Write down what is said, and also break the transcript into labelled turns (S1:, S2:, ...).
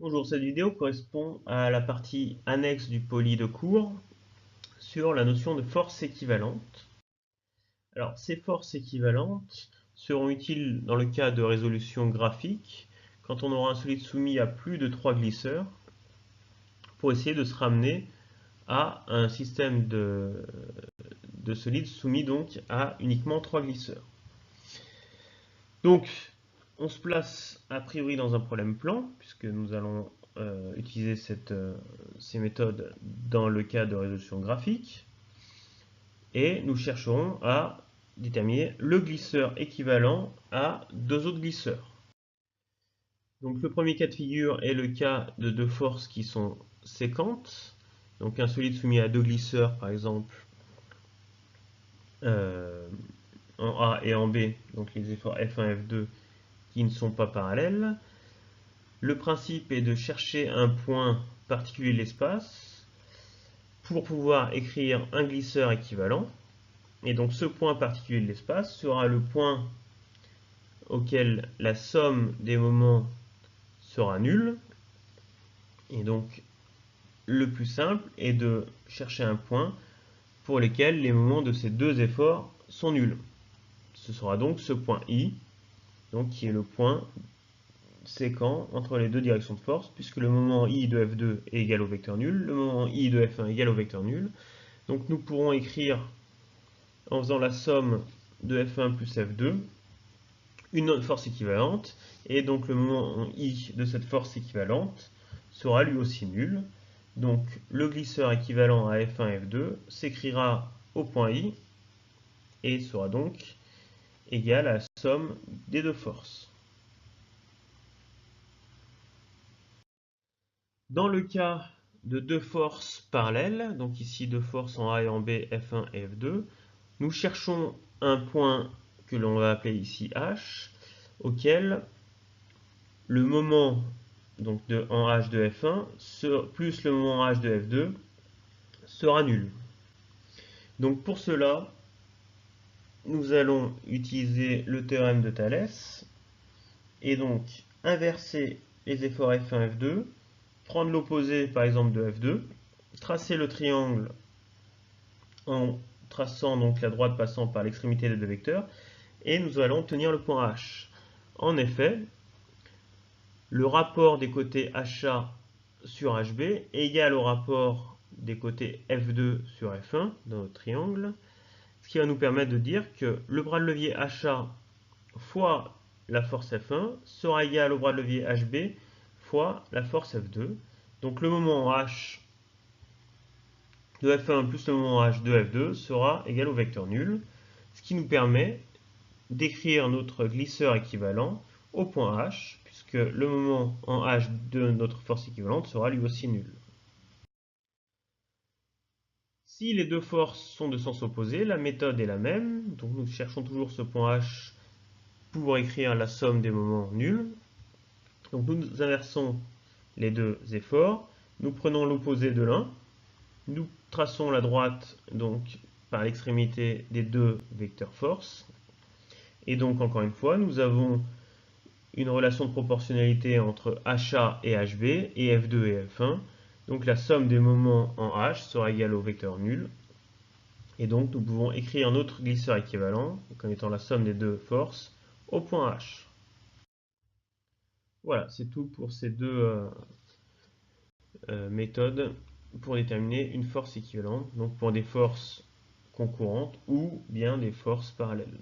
S1: Bonjour, cette vidéo correspond à la partie annexe du poly de cours sur la notion de force équivalente. Alors, ces forces équivalentes seront utiles dans le cas de résolution graphique quand on aura un solide soumis à plus de 3 glisseurs pour essayer de se ramener à un système de solides soumis donc à uniquement 3 glisseurs. Donc, on se place a priori dans un problème plan, puisque nous allons utiliser ces méthodes dans le cas de résolution graphique, et nous chercherons à déterminer le glisseur équivalent à deux autres glisseurs. Donc le premier cas de figure est le cas de deux forces qui sont séquentes, donc un solide soumis à deux glisseurs par exemple en A et en B, donc les efforts F1 et F2 qui ne sont pas parallèles. Le principe est de chercher un point particulier de l'espace pour pouvoir écrire un glisseur équivalent. Et donc ce point particulier de l'espace sera le point auquel la somme des moments sera nulle. Et donc le plus simple est de chercher un point pour lequel les moments de ces deux efforts sont nuls. Ce sera donc ce point I, donc qui est le point séquent entre les deux directions de force, puisque le moment I de F2 est égal au vecteur nul, le moment I de F1 est égal au vecteur nul. Donc nous pourrons écrire, en faisant la somme de F1 plus F2, une autre force équivalente, et donc le moment I de cette force équivalente sera lui aussi nul. Donc le glisseur équivalent à F1 F2 s'écrira au point I, et sera donc égal à la somme des deux forces. Dans le cas de deux forces parallèles, donc ici deux forces en A et en B, F1 et F2, nous cherchons un point que l'on va appeler ici H, auquel le moment donc en H de F1 plus le moment en H de F2 sera nul. Donc pour cela, nous allons utiliser le théorème de Thalès et donc inverser les efforts F1 F2, prendre l'opposé par exemple de F2, tracer le triangle en traçant donc la droite passant par l'extrémité des deux vecteurs, et nous allons obtenir le point H. En effet, le rapport des côtés HA sur HB est égal au rapport des côtés F2 sur F1 dans notre triangle, ce qui va nous permettre de dire que le bras de levier HA fois la force F1 sera égal au bras de levier HB fois la force F2. Donc le moment H de F1 plus le moment H de F2 sera égal au vecteur nul, ce qui nous permet d'écrire notre glisseur équivalent au point H, puisque le moment en H de notre force équivalente sera lui aussi nul. Si les deux forces sont de sens opposé, la méthode est la même, donc nous cherchons toujours ce point H pour écrire la somme des moments nuls. Donc nous inversons les deux efforts, nous prenons l'opposé de l'un, nous traçons la droite donc par l'extrémité des deux vecteurs force, et donc encore une fois nous avons une relation de proportionnalité entre HA et HB et F2 et F1. Donc la somme des moments en H sera égale au vecteur nul. Et donc nous pouvons écrire notre glisseur équivalent comme étant la somme des deux forces au point H. Voilà, c'est tout pour ces deux méthodes pour déterminer une force équivalente, donc pour des forces concurrentes ou bien des forces parallèles.